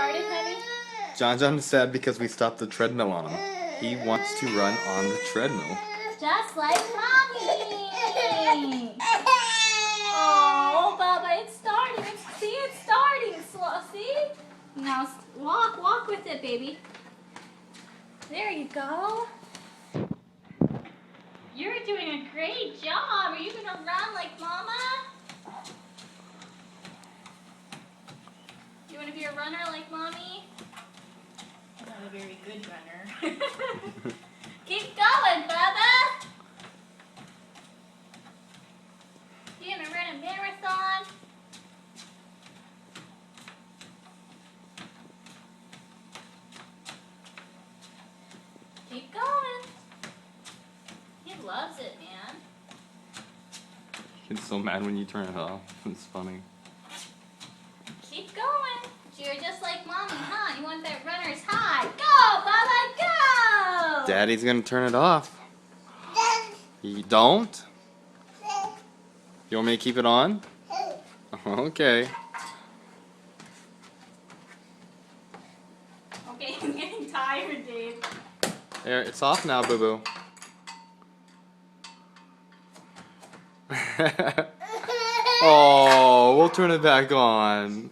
started, honey? John is sad because we stopped the treadmill on him. He wants to run on the treadmill. Just like mommy. Oh, Bubba, it's starting. See, it's starting. Slow. See? Now walk with it, baby. There you go. You're doing a great job. Are you gonna run like Mama? You want to be a runner like Mommy? I'm not a very good runner. Keep going, Bubba. You gonna run a marathon? Keep going. He loves it, man. He's so mad when you turn it off. It's funny. Keep going. You're just like Mommy, huh? You want that runner's high. Go, Bubba, go! Daddy's gonna turn it off. You don't? You want me to keep it on? Okay. Okay, I'm getting tired, Dave. There, it's off now, boo boo. Oh, we'll turn it back on.